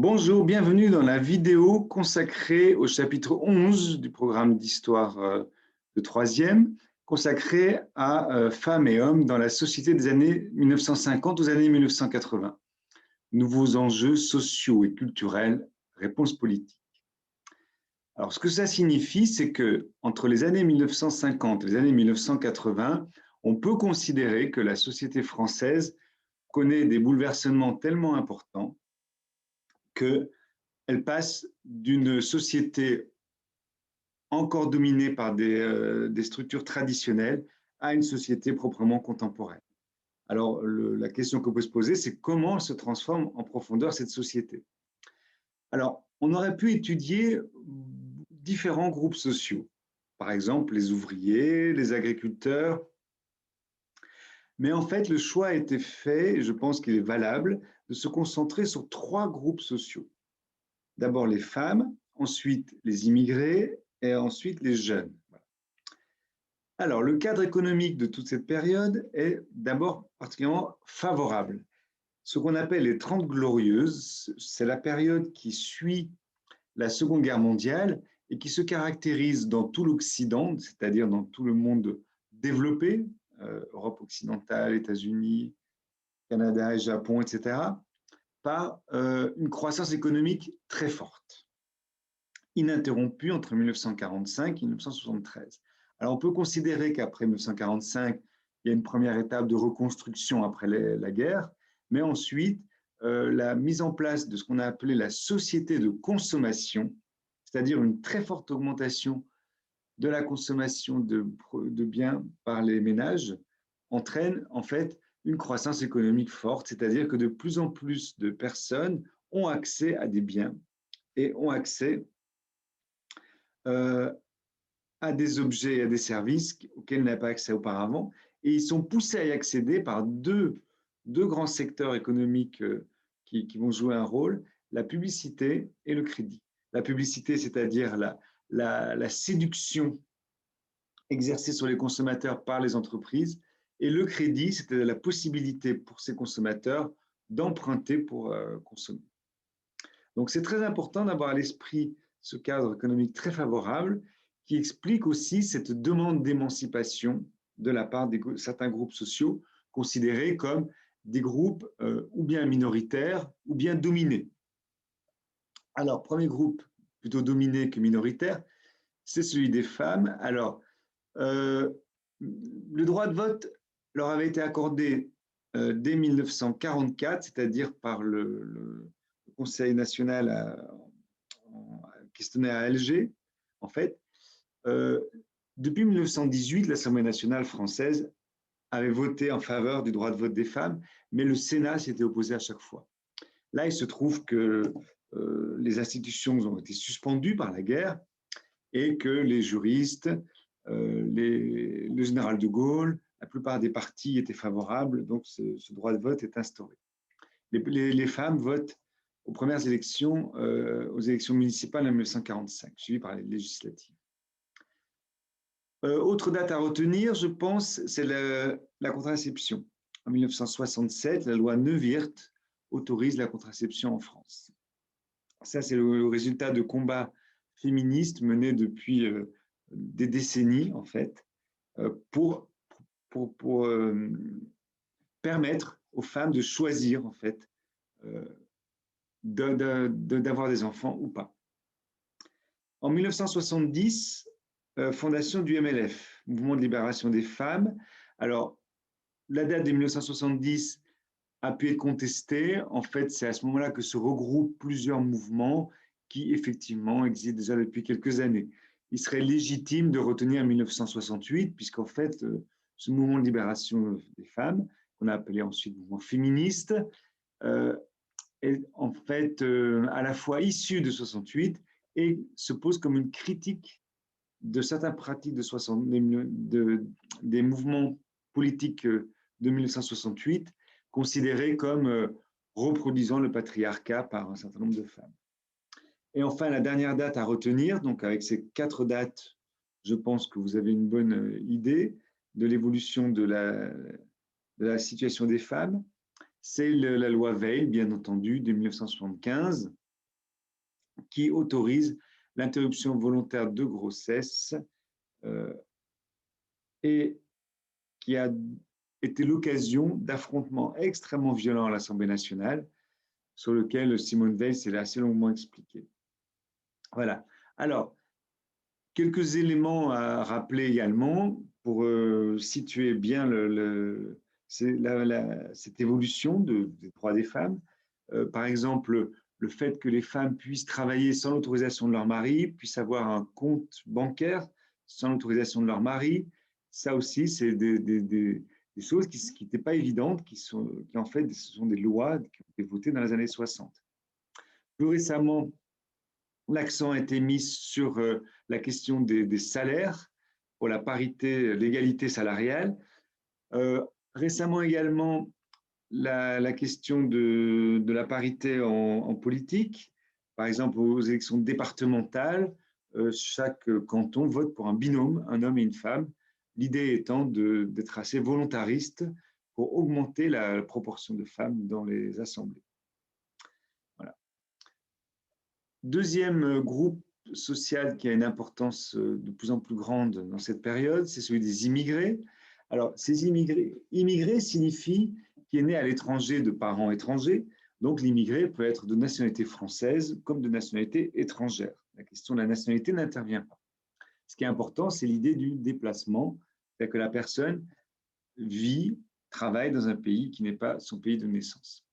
Bonjour, bienvenue dans la vidéo consacrée au chapitre 11 du programme d'histoire de troisième, consacré à femmes et hommes dans la société des années 1950 aux années 1980. Nouveaux enjeux sociaux et culturels, réponses politiques. Alors, ce que ça signifie, c'est que entre les années 1950 et les années 1980, on peut considérer que la société française connaît des bouleversements tellement importants qu'elle passe d'une société encore dominée par des structures traditionnelles à une société proprement contemporaine. Alors, la question qu'on peut se poser, c'est comment se transforme en profondeur cette société. Alors, on aurait pu étudier différents groupes sociaux, par exemple les ouvriers, les agriculteurs, mais en fait, le choix a été fait, et je pense qu'il est valable, de se concentrer sur trois groupes sociaux. D'abord les femmes, ensuite les immigrés et ensuite les jeunes. Alors, le cadre économique de toute cette période est d'abord particulièrement favorable. Ce qu'on appelle les 30 glorieuses, c'est la période qui suit la Seconde Guerre mondiale et qui se caractérise dans tout l'Occident, c'est-à-dire dans tout le monde développé, Europe occidentale, États-Unis, Canada et Japon, etc., par une croissance économique très forte, ininterrompue entre 1945 et 1973. Alors, on peut considérer qu'après 1945, il y a une première étape de reconstruction après la guerre, mais ensuite, la mise en place de ce qu'on a appelé la société de consommation, c'est-à-dire une très forte augmentation de la consommation de biens par les ménages, entraîne en fait une croissance économique forte, c'est-à-dire que de plus en plus de personnes ont accès à des biens et ont accès à des objets et à des services auxquels ils n'avaient pas accès auparavant, et ils sont poussés à y accéder par deux grands secteurs économiques qui vont jouer un rôle, la publicité et le crédit. La publicité, c'est-à-dire la séduction exercée sur les consommateurs par les entreprises, et le crédit, c'est-à-dire la possibilité pour ces consommateurs d'emprunter pour consommer. Donc c'est très important d'avoir à l'esprit ce cadre économique très favorable qui explique aussi cette demande d'émancipation de la part de certains groupes sociaux considérés comme des groupes ou bien minoritaires ou bien dominés. Alors, premier groupe plutôt dominé que minoritaire, c'est celui des femmes. Alors, le droit de vote leur avait été accordé dès 1944, c'est-à-dire par le Conseil national qui se tenait à Alger, en fait. Depuis 1918, l'Assemblée nationale française avait voté en faveur du droit de vote des femmes, mais le Sénat s'y était opposé à chaque fois. Là, il se trouve que les institutions ont été suspendues par la guerre et que les juristes, le général de Gaulle, la plupart des partis étaient favorables, donc ce droit de vote est instauré. Les femmes votent aux premières élections, aux élections municipales en 1945, suivies par les législatives. Autre date à retenir, je pense, c'est la contraception. En 1967, la loi Neuwirth autorise la contraception en France. Ça, c'est le résultat de combats féministes menés depuis des décennies, en fait, pour permettre aux femmes de choisir, en fait, d'avoir des enfants ou pas. En 1970, fondation du MLF, Mouvement de libération des femmes. Alors, la date de 1970 a pu être contestée. En fait, c'est à ce moment-là que se regroupent plusieurs mouvements qui, effectivement, existent déjà depuis quelques années. Il serait légitime de retenir 1968, puisqu'en fait, ce mouvement de libération des femmes, qu'on a appelé ensuite mouvement féministe, est en fait à la fois issu de 68 et se pose comme une critique de certaines pratiques des mouvements politiques de 1968, considérés comme reproduisant le patriarcat par un certain nombre de femmes. Et enfin, la dernière date à retenir, donc avec ces 4 dates, je pense que vous avez une bonne idée de l'évolution de la situation des femmes. C'est la loi Veil, bien entendu, de 1975, qui autorise l'interruption volontaire de grossesse et qui a été l'occasion d'affrontements extrêmement violents à l'Assemblée nationale, sur lequel Simone Veil s'est assez longuement expliqué. Voilà. Alors, quelques éléments à rappeler également pour situer bien cette évolution des droits des femmes. Par exemple, le fait que les femmes puissent travailler sans l'autorisation de leur mari, puissent avoir un compte bancaire sans l'autorisation de leur mari, ça aussi, c'est des choses qui n'étaient pas évidentes, qui en fait, ce sont des lois qui ont été votées dans les années 60. Plus récemment, l'accent a été mis sur la question des salaires pour la parité, l'égalité salariale. Récemment également, la question de la parité en politique. Par exemple, aux élections départementales, chaque canton vote pour un binôme, un homme et une femme. L'idée étant d'être assez volontariste pour augmenter la proportion de femmes dans les assemblées. Voilà. Deuxième groupe social qui a une importance de plus en plus grande dans cette période, c'est celui des immigrés. Alors, ces immigrés signifie qui est né à l'étranger de parents étrangers. Donc, l'immigré peut être de nationalité française comme de nationalité étrangère. La question de la nationalité n'intervient pas. Ce qui est important, c'est l'idée du déplacement, c'est-à-dire que la personne vit, travaille dans un pays qui n'est pas son pays de naissance.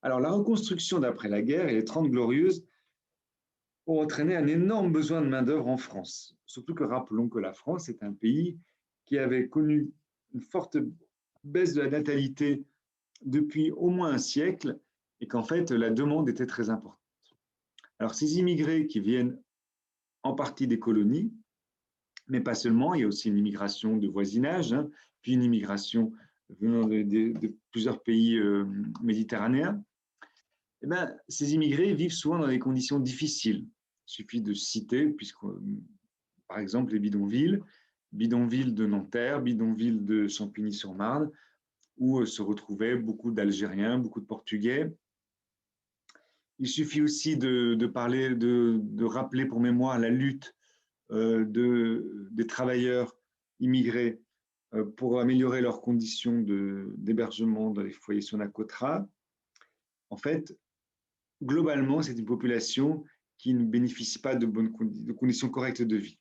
Alors, la reconstruction d'après la guerre et les 30 Glorieuses ont entraîné un énorme besoin de main-d'œuvre en France. Surtout que rappelons que la France est un pays qui avait connu une forte baisse de la natalité depuis au moins un siècle et qu'en fait, la demande était très importante. Alors, ces immigrés qui viennent en partie des colonies, mais pas seulement, il y a aussi une immigration de voisinage, hein, puis une immigration venant de plusieurs pays méditerranéens. Eh bien, ces immigrés vivent souvent dans des conditions difficiles. Il suffit de citer, puisque, par exemple, les bidonvilles de Nanterre, bidonvilles de Champigny-sur-Marne, où se retrouvaient beaucoup d'Algériens, beaucoup de Portugais. Il suffit aussi de rappeler pour mémoire la lutte des travailleurs immigrés pour améliorer leurs conditions d'hébergement dans les foyers Sonacotra. En fait, globalement, c'est une population qui ne bénéficie pas de conditions correctes de vie.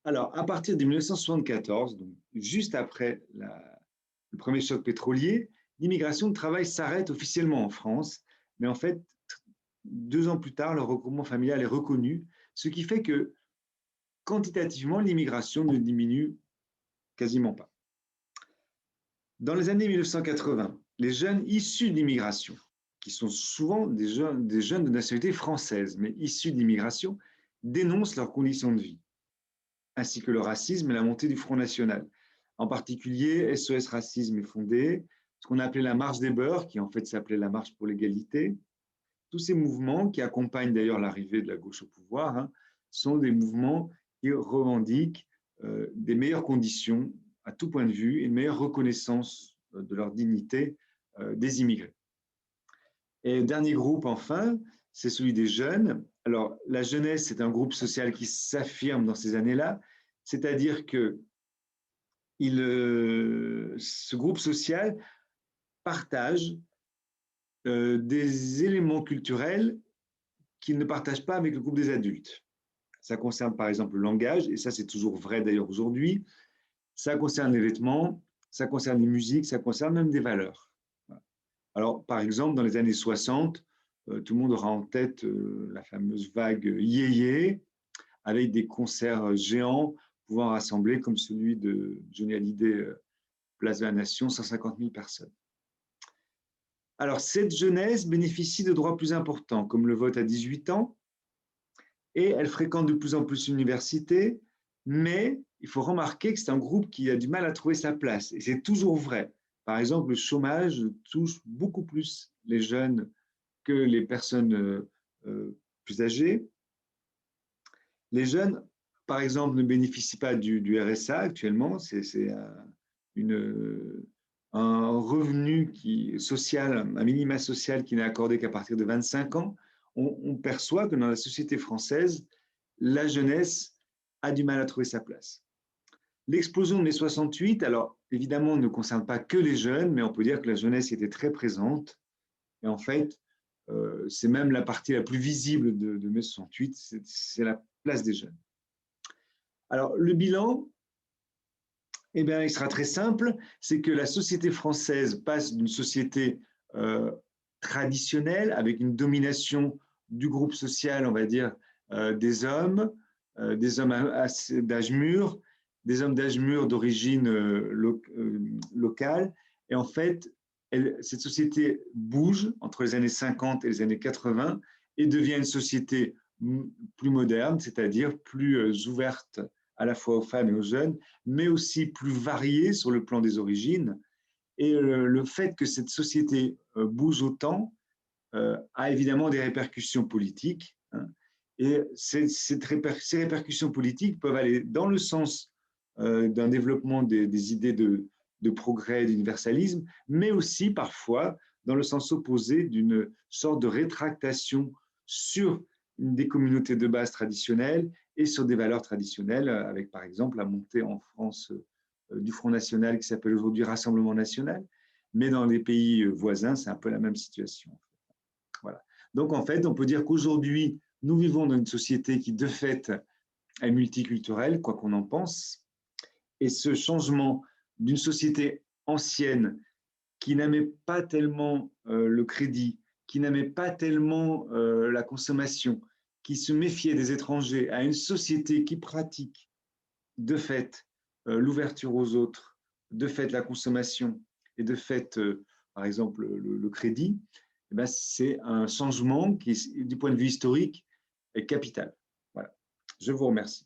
Alors, à partir de 1974, donc juste après le premier choc pétrolier, l'immigration de travail s'arrête officiellement en France, mais en fait, 2 ans plus tard, le regroupement familial est reconnu, ce qui fait que quantitativement, l'immigration ne diminue quasiment pas. Dans les années 1980, les jeunes issus de l'immigration, qui sont souvent des jeunes de nationalité française, mais issus de l'immigration, dénoncent leurs conditions de vie, ainsi que le racisme et la montée du Front National. En particulier, SOS Racisme est fondé, ce qu'on appelait la Marche des Beurs, qui en fait s'appelait la Marche pour l'égalité. Tous ces mouvements, qui accompagnent d'ailleurs l'arrivée de la gauche au pouvoir, hein, sont des mouvements qui revendiquent des meilleures conditions à tout point de vue et une meilleure reconnaissance de leur dignité des immigrés. Et le dernier groupe, enfin, c'est celui des jeunes. Alors, la jeunesse, c'est un groupe social qui s'affirme dans ces années-là, c'est-à-dire que ce groupe social partage des éléments culturels qu'il ne partage pas avec le groupe des adultes. Ça concerne par exemple le langage, et ça c'est toujours vrai d'ailleurs aujourd'hui. Ça concerne les vêtements, ça concerne les musiques, ça concerne même des valeurs. Alors par exemple, dans les années 60, tout le monde aura en tête la fameuse vague yéyé, avec des concerts géants pouvant rassembler, comme celui de Johnny Hallyday, Place de la Nation, 150 000 personnes. Alors cette jeunesse bénéficie de droits plus importants, comme le vote à 18 ans, et elle fréquente de plus en plus l'université, mais il faut remarquer que c'est un groupe qui a du mal à trouver sa place, et c'est toujours vrai. Par exemple, le chômage touche beaucoup plus les jeunes que les personnes plus âgées. Les jeunes, par exemple, ne bénéficient pas du RSA actuellement, c'est un revenu social, un minima social qui n'est accordé qu'à partir de 25 ans. on perçoit que dans la société française, la jeunesse a du mal à trouver sa place. L'explosion de mai 68, alors évidemment, ne concerne pas que les jeunes, mais on peut dire que la jeunesse était très présente. Et en fait, c'est même la partie la plus visible de mai 68, c'est la place des jeunes. Alors, le bilan, eh bien, il sera très simple, c'est que la société française passe d'une société traditionnelle, avec une domination du groupe social, on va dire, des hommes d'âge mûr, des hommes d'âge mûr d'origine locale. Et en fait, cette société bouge entre les années 50 et les années 80 et devient une société plus moderne, c'est-à-dire plus ouverte à la fois aux femmes et aux jeunes, mais aussi plus variée sur le plan des origines. Et le fait que cette société bouge autant a évidemment des répercussions politiques. Hein, et ces répercussions politiques peuvent aller dans le sens d'un développement des idées de progrès, d'universalisme, mais aussi parfois dans le sens opposé d'une sorte de rétractation sur des communautés de base traditionnelles et sur des valeurs traditionnelles, avec par exemple la montée en France du Front National qui s'appelle aujourd'hui Rassemblement National, mais dans les pays voisins, c'est un peu la même situation. Voilà. Donc en fait, on peut dire qu'aujourd'hui, nous vivons dans une société qui de fait est multiculturelle, quoi qu'on en pense, et ce changement d'une société ancienne qui n'aimait pas tellement le crédit, qui n'aimait pas tellement la consommation, qui se méfiait des étrangers, à une société qui pratique de fait l'ouverture aux autres, de fait la consommation et de fait, par exemple, le crédit, eh bien, c'est un changement qui, du point de vue historique, est capital. Voilà. Je vous remercie.